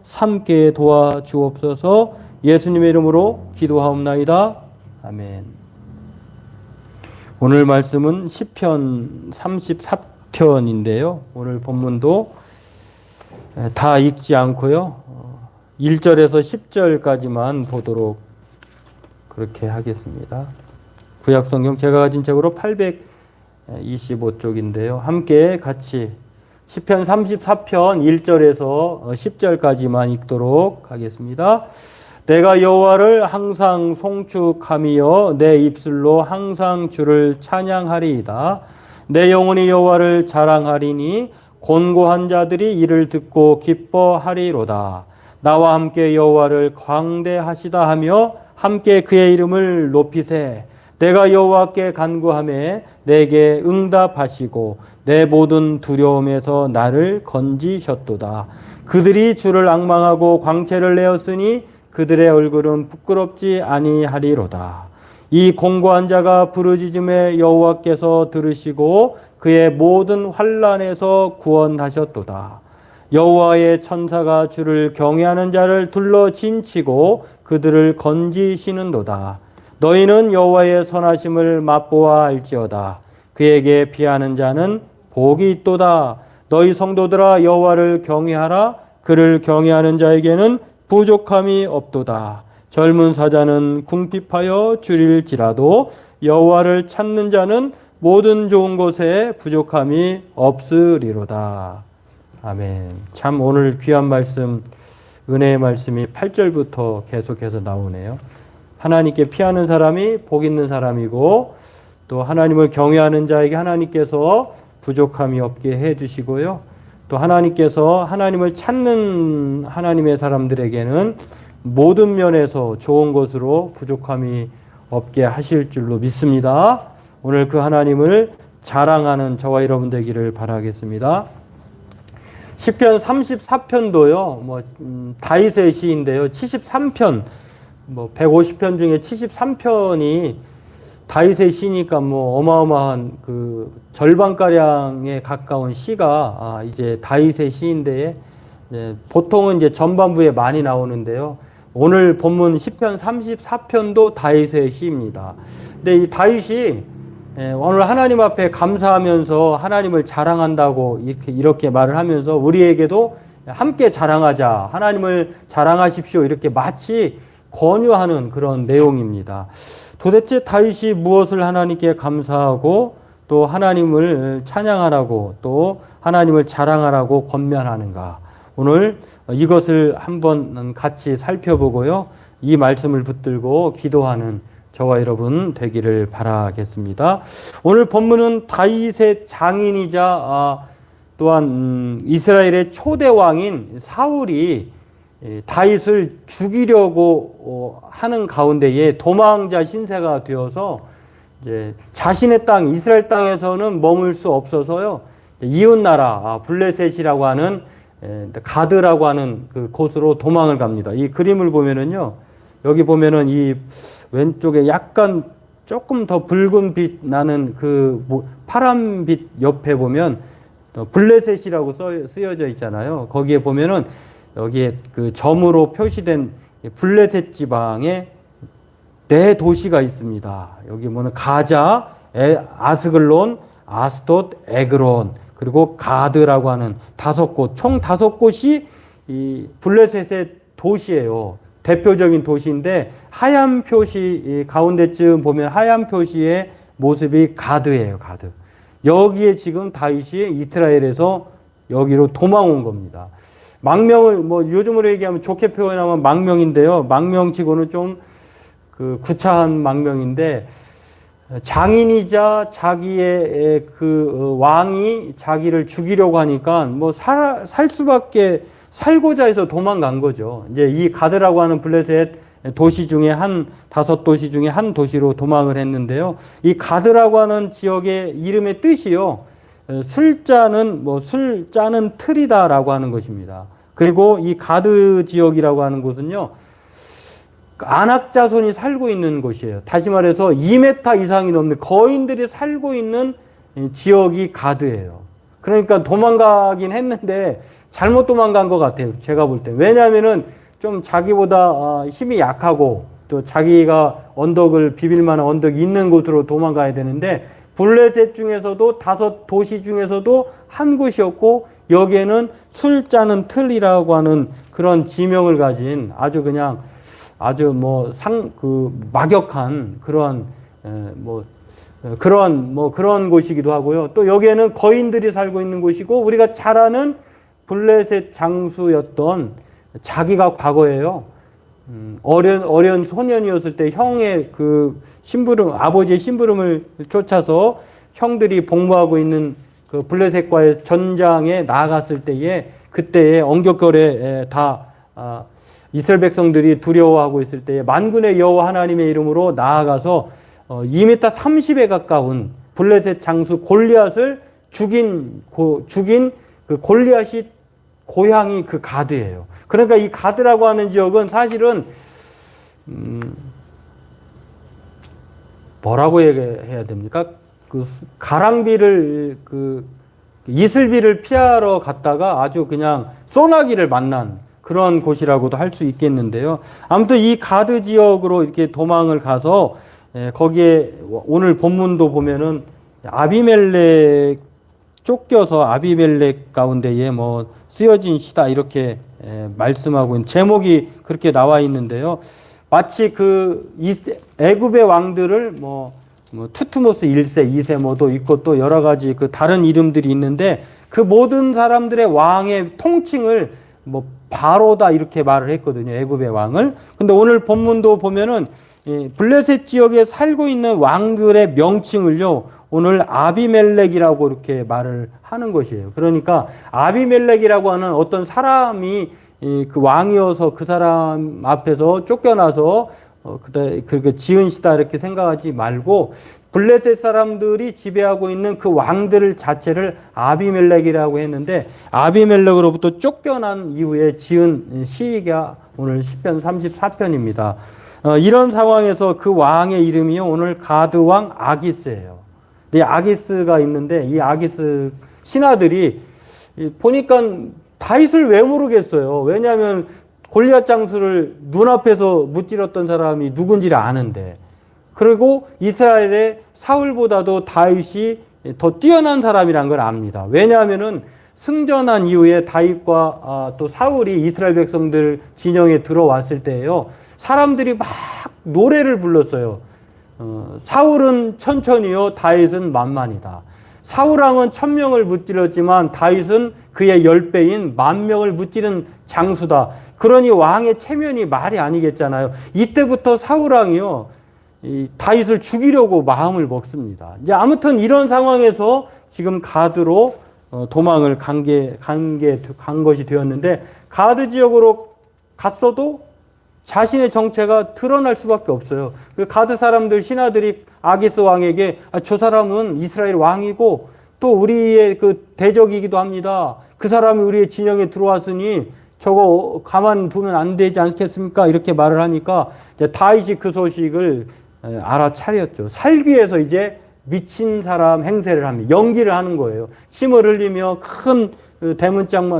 삼게 도와 주옵소서. 예수님의 이름으로 기도하옵나이다. 아멘. 오늘 말씀은 시편 34편인데요. 오늘 본문도 다 읽지 않고요. 1절에서 10절까지만 보도록 그렇게 하겠습니다. 구약성경 제가 가진 책으로 825쪽인데요. 함께 같이 시편 34편 1절에서 10절까지만 읽도록 하겠습니다. 내가 여호와를 항상 송축하며 내 입술로 항상 주를 찬양하리이다. 내 영혼이 여호와를 자랑하리니 곤고한 자들이 이를 듣고 기뻐하리로다. 나와 함께 여호와를 광대하시다 하며 함께 그의 이름을 높이세. 내가 여호와께 간구하매 내게 응답하시고 내 모든 두려움에서 나를 건지셨도다. 그들이 주를 앙망하고 광채를 내었으니 그들의 얼굴은 부끄럽지 아니하리로다. 이 공고한 자가 부르짖음에 여호와께서 들으시고 그의 모든 환난에서 구원하셨도다. 여호와의 천사가 주를 경외하는 자를 둘러 진치고 그들을 건지시는도다. 너희는 여호와의 선하심을 맛보아 알지어다. 그에게 피하는 자는 복이 있도다. 너희 성도들아 여호와를 경외하라. 그를 경외하는 자에게는 부족함이 없도다. 젊은 사자는 궁핍하여 줄일지라도 여호와를 찾는 자는 모든 좋은 것에 부족함이 없으리로다. 아멘. 참 오늘 귀한 말씀, 은혜의 말씀이 8절부터 계속해서 나오네요. 하나님께 피하는 사람이 복 있는 사람이고 또 하나님을 경외하는 자에게 하나님께서 부족함이 없게 해주시고요. 또 하나님께서 하나님을 찾는 하나님의 사람들에게는 모든 면에서 좋은 것으로 부족함이 없게 하실 줄로 믿습니다. 오늘 그 하나님을 자랑하는 저와 여러분 되기를 바라겠습니다. 시편 34편도요. 다윗의 시인데요. 73편 150편 중에 73편이 다윗의 시니까 어마어마한 그 절반가량에 가까운 시가 이제 다윗의 시인데 보통은 이제 전반부에 많이 나오는데요. 오늘 본문 시편 34편도 다윗의 시입니다. 근데 이 다윗이 오늘 하나님 앞에 감사하면서 하나님을 자랑한다고 이렇게 말을 하면서 우리에게도 함께 자랑하자, 하나님을 자랑하십시오 이렇게 마치 권유하는 그런 내용입니다. 도대체 다윗이 무엇을 하나님께 감사하고 또 하나님을 찬양하라고 또 하나님을 자랑하라고 권면하는가? 오늘 이것을 한번 같이 살펴보고요. 이 말씀을 붙들고 기도하는 저와 여러분 되기를 바라겠습니다. 오늘 본문은 다윗의 장인이자 또한 이스라엘의 초대 왕인 사울이 다윗을 죽이려고 하는 가운데에 도망자 신세가 되어서 이제 자신의 땅 이스라엘 땅에서는 머물 수 없어서요. 이웃 나라 블레셋이라고 하는 가드라고 하는 그 곳으로 도망을 갑니다. 이 그림을 보면은요. 여기 보면은 이 왼쪽에 약간 조금 더 붉은 빛 나는 그 파란 빛 옆에 보면 블레셋이라고 쓰여져 있잖아요. 거기에 보면은 여기에 그 점으로 표시된 블레셋 지방에 네 도시가 있습니다. 여기 보면 가자, 아스글론, 아스돗, 에그론, 그리고 가드라고 하는 5곳, 총 5곳이 이 블레셋의 도시예요. 대표적인 도시인데 하얀 표시 가운데쯤 보면 하얀 표시의 모습이 가드예요. 가드. 여기에 지금 다윗이 이스라엘에서 여기로 도망 온 겁니다. 망명을 요즘으로 얘기하면 좋게 표현하면 망명인데요. 망명치고는 좀 그 구차한 망명인데 장인이자 자기의 그 왕이 자기를 죽이려고 하니까 살 수밖에 살고자 해서 도망간 거죠. 이제 이 가드라고 하는 블레셋 도시 중에 5도시 중에 한 도시로 도망을 했는데요. 이 가드라고 하는 지역의 이름의 뜻이요. 술 짜는 틀이다라고 하는 것입니다. 그리고 이 가드 지역이라고 하는 곳은요. 안악 자손이 살고 있는 곳이에요. 다시 말해서 2m 이상이 넘는 거인들이 살고 있는 지역이 가드예요. 그러니까 도망가긴 했는데 잘못 도망간 것 같아요. 제가 볼 때. 왜냐하면은 좀 자기보다 힘이 약하고 또 자기가 언덕을 비빌 만한 언덕이 있는 곳으로 도망가야 되는데 블레셋 중에서도 5도시 중에서도 한 곳이었고 여기에는 술자는 틀이라고 하는 그런 지명을 가진 아주 그냥 아주 막역한 그런 곳이기도 하고요. 또 여기에는 거인들이 살고 있는 곳이고 우리가 잘 아는 블레셋 장수였던 자기가 과거에요. 어린 소년이었을 때 형의 그 심부름, 아버지의 심부름을 쫓아서 형들이 복무하고 있는 그 블레셋과의 전장에 나아갔을 때에 그때에 언격결에 이스라엘 백성들이 두려워하고 있을 때에 만군의 여호와 하나님의 이름으로 나아가서 2m 30에 가까운 블레셋 장수 골리앗을 죽인 그 골리앗이 고향이 그 가드예요. 그러니까 이 가드라고 하는 지역은 사실은 뭐라고 해야 됩니까? 그 가랑비를 이슬비를 피하러 갔다가 아주 그냥 소나기를 만난 그런 곳이라고도 할 수 있겠는데요. 아무튼 이 가드 지역으로 이렇게 도망을 가서 거기에 오늘 본문도 보면은 아비멜렉 쫓겨서 아비멜렉 가운데에 쓰여진 시다 이렇게 말씀하고 있는 제목이 그렇게 나와 있는데요. 마치 애굽의 왕들을 투트모스 1세, 2세 도 있고 또 여러 가지 그 다른 이름들이 있는데 그 모든 사람들의 왕의 통칭을 바로다 이렇게 말을 했거든요. 애굽의 왕을. 근데 오늘 본문도 보면은 블레셋 지역에 살고 있는 왕들의 명칭을요. 오늘 아비멜렉이라고 이렇게 말을 하는 것이에요. 그러니까 아비멜렉이라고 하는 어떤 사람이 그 왕이어서 그 사람 앞에서 쫓겨나서 그렇게 지은 시다 이렇게 생각하지 말고 블레셋 사람들이 지배하고 있는 그 왕들 자체를 아비멜렉이라고 했는데 아비멜렉으로부터 쫓겨난 이후에 지은 시가 오늘 시편 34편입니다. 이런 상황에서 그 왕의 이름이 오늘 가드 왕 아기스예요. 이 아기스가 있는데 이 아기스 신하들이 보니까 다윗을 왜 모르겠어요. 왜냐하면 골리앗 장수를 눈앞에서 무찌렀던 사람이 누군지를 아는데 그리고 이스라엘의 사울보다도 다윗이 더 뛰어난 사람이란 걸 압니다. 왜냐하면은 승전한 이후에 다윗과 또 사울이 이스라엘 백성들 진영에 들어왔을 때예요. 사람들이 막 노래를 불렀어요. 사울은 천천히요, 다윗은 만만이다. 사울왕은 1000명을 무찌렀지만 다윗은 그의 10배인 10,000명을 무찌른 장수다. 그러니 왕의 체면이 말이 아니겠잖아요. 이때부터 사울왕이요, 다윗을 죽이려고 마음을 먹습니다. 이제 아무튼 이런 상황에서 지금 가드로 도망을 간 것이 되었는데 가드 지역으로 갔어도 자신의 정체가 드러날 수밖에 없어요. 그 가드 사람들 신하들이 아기스 왕에게 저 사람은 이스라엘 왕이고 또 우리의 그 대적이기도 합니다. 그 사람이 우리의 진영에 들어왔으니 저거 가만 두면 안 되지 않겠습니까? 이렇게 말을 하니까 다윗이 그 소식을 알아차렸죠. 살기 위해서 이제 미친 사람 행세를 합니다. 연기를 하는 거예요. 침을 흘리며 큰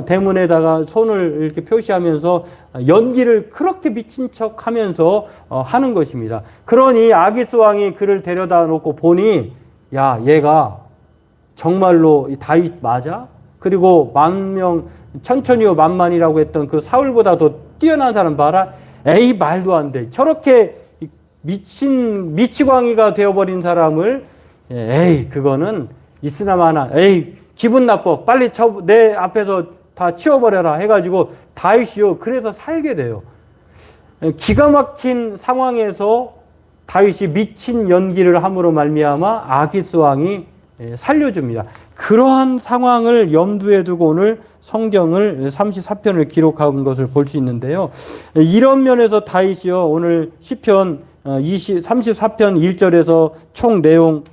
대문에다가 손을 이렇게 표시하면서 연기를 그렇게 미친 척 하면서 하는 것입니다. 그러니 아기스 왕이 그를 데려다 놓고 보니 야, 얘가 정말로 다윗 맞아? 그리고 10,000명, 천천히요 만만이라고 했던 그 사울보다 더 뛰어난 사람 봐라. 에이, 말도 안 돼. 저렇게 미치광이가 되어버린 사람을 에이, 그거는 있으나마나 에이, 기분 나빠. 빨리 내 앞에서 다 치워버려라 해가지고 다윗이요. 그래서 살게 돼요. 기가 막힌 상황에서 다윗이 미친 연기를 함으로 말미암아 아기스 왕이 살려줍니다. 그러한 상황을 염두에 두고 오늘 성경을 34편을 기록한 것을 볼 수 있는데요. 이런 면에서 다윗이요. 오늘 시편 34편 1절에서 총 내용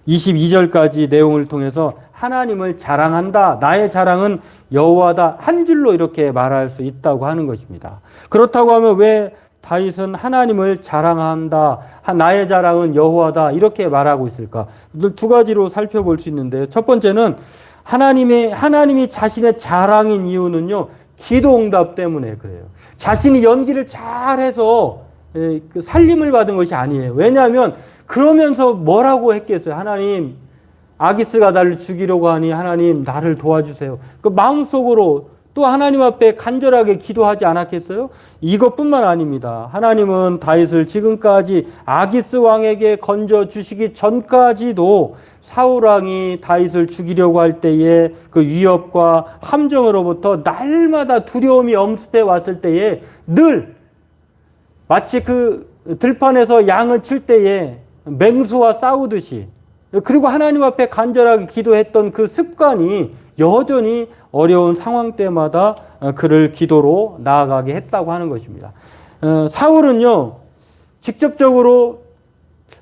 22절까지 내용을 통해서 하나님을 자랑한다. 나의 자랑은 여호와다. 한 줄로 이렇게 말할 수 있다고 하는 것입니다. 그렇다고 하면 왜 다윗은 하나님을 자랑한다. 나의 자랑은 여호와다. 이렇게 말하고 있을까? 두 가지로 살펴볼 수 있는데요. 첫 번째는 하나님이 자신의 자랑인 이유는요, 기도 응답 때문에 그래요. 자신이 연기를 잘해서 그 살림을 받은 것이 아니에요. 왜냐하면 그러면서 뭐라고 했겠어요? 하나님, 아기스가 나를 죽이려고 하니 하나님 나를 도와주세요. 그 마음속으로 또 하나님 앞에 간절하게 기도하지 않았겠어요? 이것뿐만 아닙니다. 하나님은 다윗을 지금까지 아기스 왕에게 건져 주시기 전까지도 사울 왕이 다윗을 죽이려고 할 때에 그 위협과 함정으로부터 날마다 두려움이 엄습해 왔을 때에 늘 마치 그 들판에서 양을 칠 때에 맹수와 싸우듯이, 그리고 하나님 앞에 간절하게 기도했던 그 습관이 여전히 어려운 상황 때마다 그를 기도로 나아가게 했다고 하는 것입니다. 사울은요, 직접적으로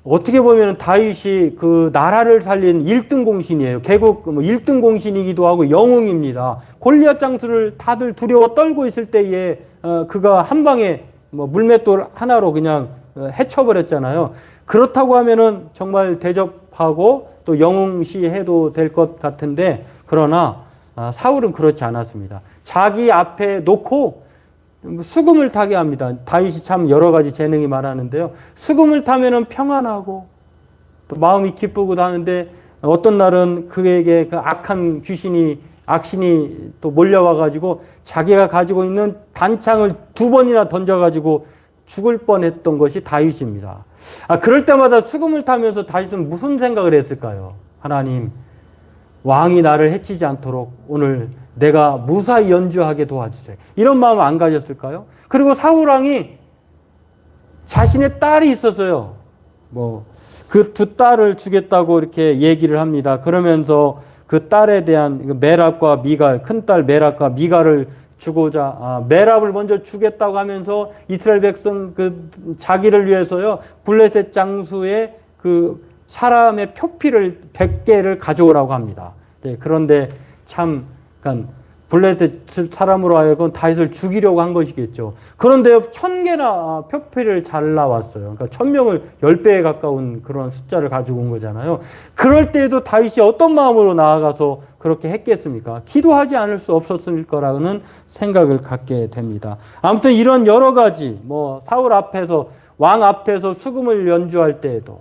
어떻게 보면 다윗이 그 나라를 살린 1등 공신이에요. 개국 1등 공신이기도 하고 영웅입니다. 골리앗 장수를 다들 두려워 떨고 있을 때에 그가 한 방에 물맷돌 하나로 그냥 해쳐버렸잖아요. 그렇다고 하면은 정말 대접하고 또 영웅시해도 될 것 같은데, 그러나 사울은 그렇지 않았습니다. 자기 앞에 놓고 수금을 타게 합니다. 다윗이 참 여러 가지 재능이 많았는데요. 수금을 타면은 평안하고 또 마음이 기쁘기도 하는데, 어떤 날은 그에게 그 악한 악신이 또 몰려와가지고 자기가 가지고 있는 단창을 2번이나 던져가지고 죽을 뻔했던 것이 다윗입니다. 그럴 때마다 수금을 타면서 다윗은 무슨 생각을 했을까요? 하나님, 왕이 나를 해치지 않도록 오늘 내가 무사히 연주하게 도와주세요. 이런 마음 안 가졌을까요? 그리고 사울 왕이 자신의 딸이 있었어요. 그 2딸을 주겠다고 이렇게 얘기를 합니다. 그러면서 그 딸에 대한 메랍과 미갈, 큰딸 메랍과 미갈을 주고자 메랍을 먼저 주겠다고 하면서 이스라엘 백성 그 자기를 위해서요, 블레셋 장수의 그 사람의 표피를 100개를 가져오라고 합니다. 네, 그런데 참 그러니까 블레셋 사람으로 하여금 다윗을 죽이려고 한 것이겠죠. 그런데 1000개나 표피를 잘라왔어요. 그러니까 1000명을 10배에 가까운 그런 숫자를 가지고 온 거잖아요. 그럴 때에도 다윗이 어떤 마음으로 나아가서 그렇게 했겠습니까? 기도하지 않을 수 없었을 거라는 생각을 갖게 됩니다. 아무튼 이런 여러 가지 사울 앞에서, 왕 앞에서 수금을 연주할 때에도,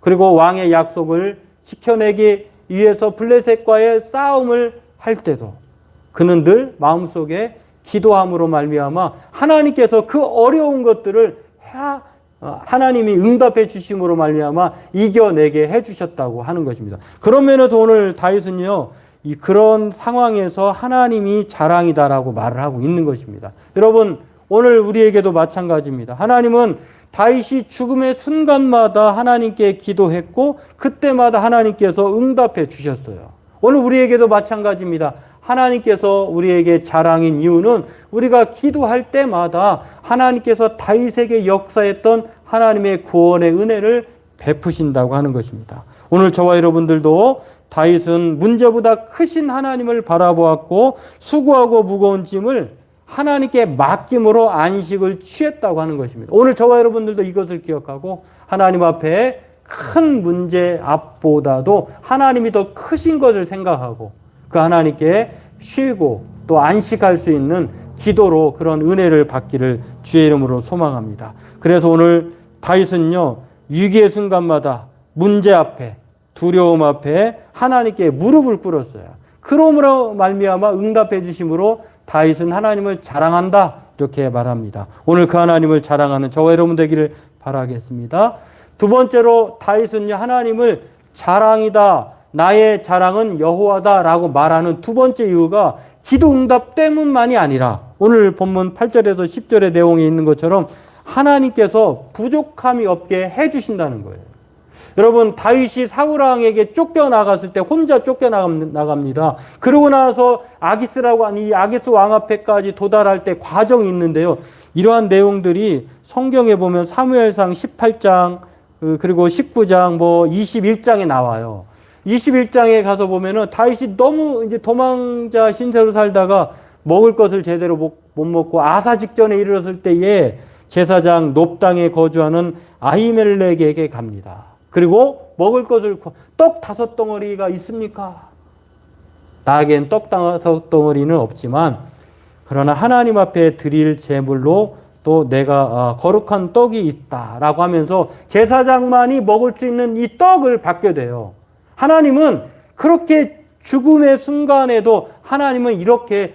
그리고 왕의 약속을 지켜내기 위해서 블레셋과의 싸움을 할 때도 그는 늘 마음속에 기도함으로 말미암아 하나님께서 그 어려운 것들을 하나님이 응답해 주심으로 말미암아 이겨내게 해주셨다고 하는 것입니다. 그런 면에서 오늘 다윗은요, 그런 상황에서 하나님이 자랑이다라고 말을 하고 있는 것입니다. 여러분, 오늘 우리에게도 마찬가지입니다. 하나님은 다윗이 죽음의 순간마다 하나님께 기도했고 그때마다 하나님께서 응답해 주셨어요. 오늘 우리에게도 마찬가지입니다. 하나님께서 우리에게 자랑인 이유는 우리가 기도할 때마다 하나님께서 다윗에게 역사했던 하나님의 구원의 은혜를 베푸신다고 하는 것입니다. 오늘 저와 여러분들도 다윗은 문제보다 크신 하나님을 바라보았고 수고하고 무거운 짐을 하나님께 맡김으로 안식을 취했다고 하는 것입니다. 오늘 저와 여러분들도 이것을 기억하고 하나님 앞에 큰 문제 앞보다도 하나님이 더 크신 것을 생각하고 그 하나님께 쉬고 또 안식할 수 있는 기도로 그런 은혜를 받기를 주의 이름으로 소망합니다. 그래서 오늘 다윗은요, 위기의 순간마다 문제 앞에, 두려움 앞에 하나님께 무릎을 꿇었어요. 그러므로 말미암아 응답해 주심으로 다윗은 하나님을 자랑한다, 이렇게 말합니다. 오늘 그 하나님을 자랑하는 저와 여러분 되기를 바라겠습니다. 두 번째로 다윗은요, 하나님을 자랑이다, 나의 자랑은 여호와다라고 말하는 두 번째 이유가 기도 응답 때문만이 아니라 오늘 본문 8절에서 10절의 내용에 있는 것처럼 하나님께서 부족함이 없게 해주신다는 거예요. 여러분, 다윗이 사울 왕에게 쫓겨나갔을 때 혼자 쫓겨나갑니다. 그러고 나서 아기스라고 하는 이 아기스 왕 앞에까지 도달할 때 과정이 있는데요. 이러한 내용들이 성경에 보면 사무엘상 18장 그리고 19장 21장에 나와요. 21장에 가서 보면은 다윗이 너무 이제 도망자 신세로 살다가 먹을 것을 제대로 못 먹고 아사 직전에 이르렀을 때에 제사장 놉당에 거주하는 아히멜렉에게 갑니다. 그리고 먹을 것을 떡 5덩어리가 있습니까? 나에겐 떡덩어리는 없지만 그러나 하나님 앞에 드릴 제물로 또 내가 거룩한 떡이 있다라고 하면서 제사장만이 먹을 수 있는 이 떡을 받게 돼요. 하나님은 그렇게 죽음의 순간에도 하나님은 이렇게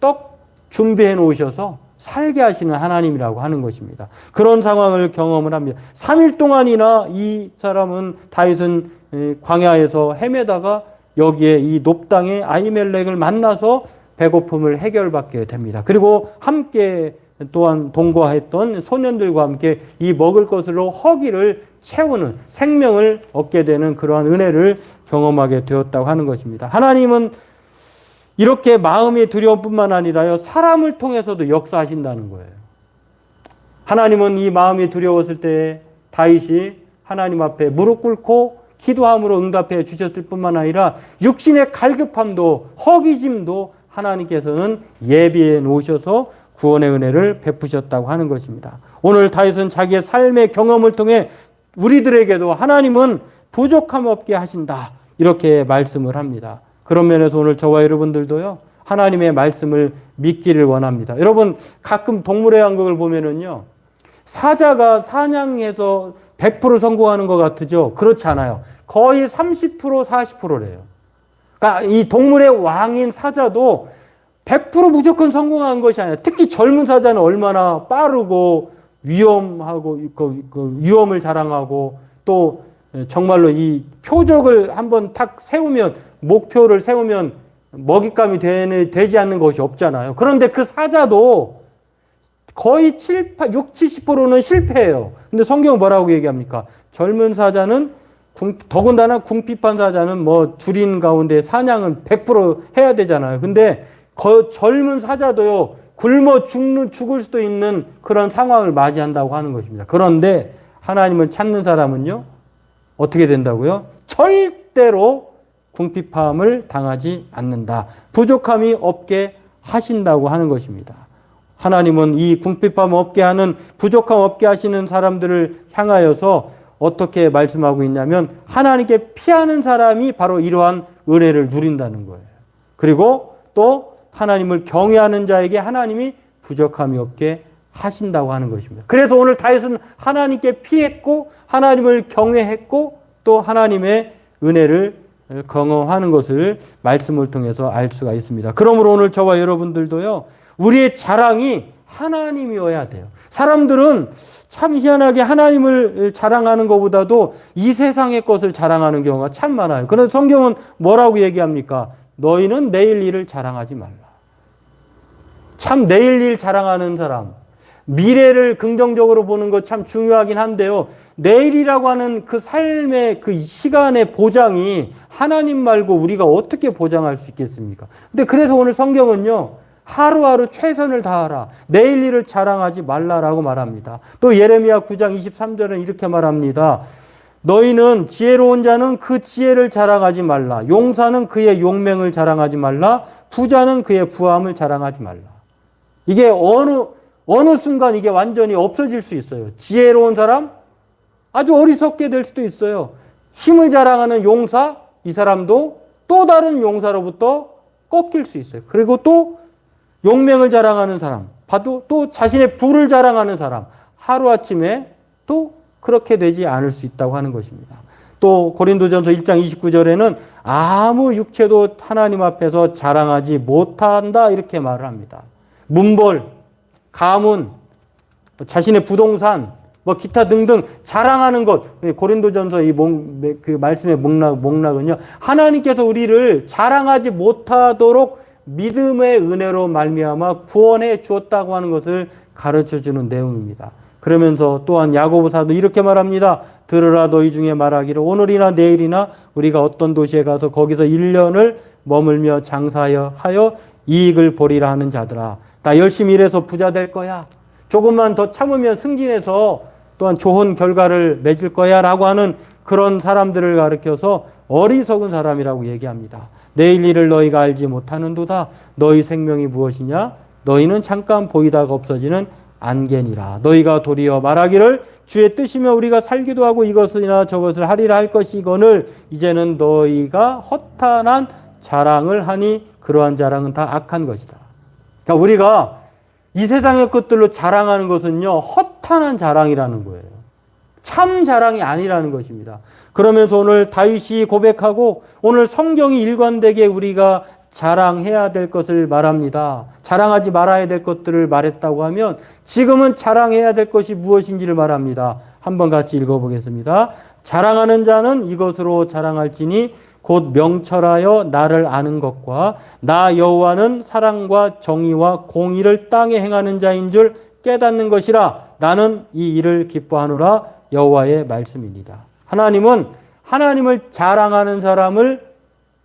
떡 준비해 놓으셔서 살게 하시는 하나님이라고 하는 것입니다. 그런 상황을 경험을 합니다. 3일 동안이나 이 사람은 다윗은 광야에서 헤매다가 여기에 이 높당의 아히멜렉을 만나서 배고픔을 해결받게 됩니다. 그리고 함께 또한 동거했던 소년들과 함께 이 먹을 것으로 허기를 채우는 생명을 얻게 되는 그러한 은혜를 경험하게 되었다고 하는 것입니다. 하나님은 이렇게 마음의 두려움뿐만 아니라요, 사람을 통해서도 역사하신다는 거예요. 하나님은 이 마음이 두려웠을 때 다윗이 하나님 앞에 무릎 꿇고 기도함으로 응답해 주셨을 뿐만 아니라 육신의 갈급함도 허기짐도 하나님께서는 예비해 놓으셔서 구원의 은혜를 베푸셨다고 하는 것입니다. 오늘 다윗은 자기의 삶의 경험을 통해 우리들에게도 하나님은 부족함 없게 하신다, 이렇게 말씀을 합니다. 그런 면에서 오늘 저와 여러분들도요, 하나님의 말씀을 믿기를 원합니다. 여러분, 가끔 동물의 왕국을 보면은요, 사자가 사냥해서 100% 성공하는 것 같으죠? 그렇지 않아요. 거의 30%, 40%래요. 그러니까 이 동물의 왕인 사자도 100% 무조건 성공한 것이 아니라, 특히 젊은 사자는 얼마나 빠르고 위험하고 위험을 자랑하고 또 정말로 이 표적을 한번 탁 세우면, 목표를 세우면 먹잇감이 되지 않는 것이 없잖아요. 그런데 그 사자도 거의 60, 70%는 실패해요. 근데 성경은 뭐라고 얘기합니까? 젊은 사자는 더군다나 궁핍한 사자는 뭐 줄인 가운데 사냥은 100% 해야 되잖아요. 근데 젊은 사자도요, 굶어 죽을 수도 있는 그런 상황을 맞이한다고 하는 것입니다. 그런데 하나님을 찾는 사람은요, 어떻게 된다고요? 절대로 궁핍함을 당하지 않는다. 부족함이 없게 하신다고 하는 것입니다. 하나님은 이 궁핍함 없게 하는, 부족함 없게 하시는 사람들을 향하여서 어떻게 말씀하고 있냐면, 하나님께 피하는 사람이 바로 이러한 은혜를 누린다는 거예요. 그리고 또 하나님을 경외하는 자에게 하나님이 부족함이 없게 하신다고 하는 것입니다. 그래서 오늘 다윗은 하나님께 피했고 하나님을 경외했고 또 하나님의 은혜를 경험하는 것을 말씀을 통해서 알 수가 있습니다. 그러므로 오늘 저와 여러분들도요, 우리의 자랑이 하나님이어야 돼요. 사람들은 참 희한하게 하나님을 자랑하는 것보다도 이 세상의 것을 자랑하는 경우가 참 많아요. 그런데 성경은 뭐라고 얘기합니까? 너희는 내일 일을 자랑하지 말라. 참 내일 일 자랑하는 사람, 미래를 긍정적으로 보는 것 참 중요하긴 한데요, 내일이라고 하는 그 삶의 그 시간의 보장이 하나님 말고 우리가 어떻게 보장할 수 있겠습니까? 근데 그래서 오늘 성경은요, 하루하루 최선을 다하라, 내일 일을 자랑하지 말라라고 말합니다. 또 예레미야 9장 23절은 이렇게 말합니다. 너희는 지혜로운 자는 그 지혜를 자랑하지 말라. 용사는 그의 용맹을 자랑하지 말라. 부자는 그의 부함을 자랑하지 말라. 이게 어느 순간 이게 완전히 없어질 수 있어요. 지혜로운 사람, 아주 어리석게 될 수도 있어요. 힘을 자랑하는 용사, 이 사람도 또 다른 용사로부터 꺾일 수 있어요. 그리고 또 용맹을 자랑하는 사람, 봐도 또 자신의 부를 자랑하는 사람, 하루아침에 또 그렇게 되지 않을 수 있다고 하는 것입니다. 또 고린도전서 1장 29절에는 아무 육체도 하나님 앞에서 자랑하지 못한다, 이렇게 말을 합니다. 문벌, 가문, 자신의 부동산, 뭐 기타 등등 자랑하는 것, 고린도전서 그 말씀의 목락은요, 하나님께서 우리를 자랑하지 못하도록 믿음의 은혜로 말미암아 구원해 주었다고 하는 것을 가르쳐주는 내용입니다. 그러면서 또한 야고보사도 이렇게 말합니다. 들으라, 너희 중에 말하기를 오늘이나 내일이나 우리가 어떤 도시에 가서 거기서 1년을 머물며 장사하여 이익을 보리라 하는 자들아, 나 열심히 일해서 부자 될 거야, 조금만 더 참으면 승진해서 또한 좋은 결과를 맺을 거야 라고 하는 그런 사람들을 가르쳐서 어리석은 사람이라고 얘기합니다. 내일 일을 너희가 알지 못하는도다. 너희 생명이 무엇이냐? 너희는 잠깐 보이다가 없어지는 안개니라. 너희가 도리어 말하기를 주의 뜻이며 우리가 살기도 하고 이것이나 저것을 하리라 할 것이거늘 이제는 너희가 허탄한 자랑을 하니 그러한 자랑은 다 악한 것이다. 그러니까 우리가 이 세상의 것들로 자랑하는 것은요, 허탄한 자랑이라는 거예요. 참 자랑이 아니라는 것입니다. 그러면서 오늘 다윗이 고백하고 오늘 성경이 일관되게 우리가 자랑해야 될 것을 말합니다. 자랑하지 말아야 될 것들을 말했다고 하면 지금은 자랑해야 될 것이 무엇인지를 말합니다. 한번 같이 읽어보겠습니다. 자랑하는 자는 이것으로 자랑할지니 곧 명철하여 나를 아는 것과 나 여호와는 사랑과 정의와 공의를 땅에 행하는 자인 줄 깨닫는 것이라. 나는 이 일을 기뻐하노라. 여호와의 말씀입니다. 하나님은 하나님을 자랑하는 사람을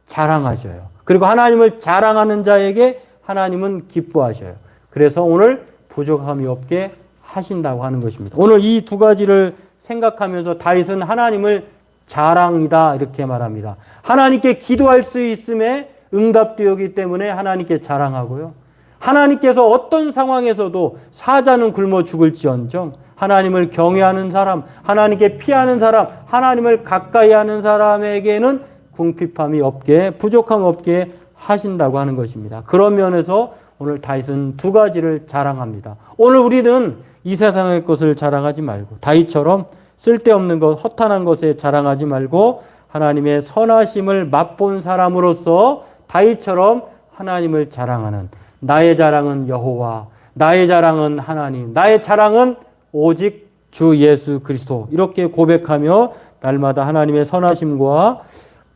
자랑하셔요. 그리고 하나님을 자랑하는 자에게 하나님은 기뻐하셔요. 그래서 오늘 부족함이 없게 하신다고 하는 것입니다. 오늘 이 두 가지를 생각하면서 다윗은 하나님을 자랑이다 이렇게 말합니다. 하나님께 기도할 수 있음에 응답되었기 때문에 하나님께 자랑하고요. 하나님께서 어떤 상황에서도 사자는 굶어 죽을지언정 하나님을 경외하는 사람, 하나님께 피하는 사람, 하나님을 가까이 하는 사람에게는 궁핍함이 없게, 부족함 없게 하신다고 하는 것입니다. 그런 면에서 오늘 다윗은 두 가지를 자랑합니다. 오늘 우리는 이 세상의 것을 자랑하지 말고 다윗처럼 쓸데없는 것, 허탄한 것에 자랑하지 말고 하나님의 선하심을 맛본 사람으로서 다윗처럼 하나님을 자랑하는, 나의 자랑은 여호와, 나의 자랑은 하나님, 나의 자랑은 오직 주 예수 그리스도, 이렇게 고백하며 날마다 하나님의 선하심과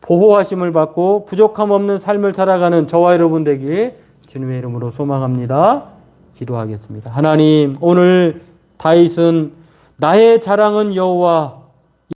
보호하심을 받고 부족함 없는 삶을 살아가는 저와 여러분 되길 주님의 이름으로 소망합니다. 기도하겠습니다. 하나님, 오늘 다윗은 나의 자랑은 여호와,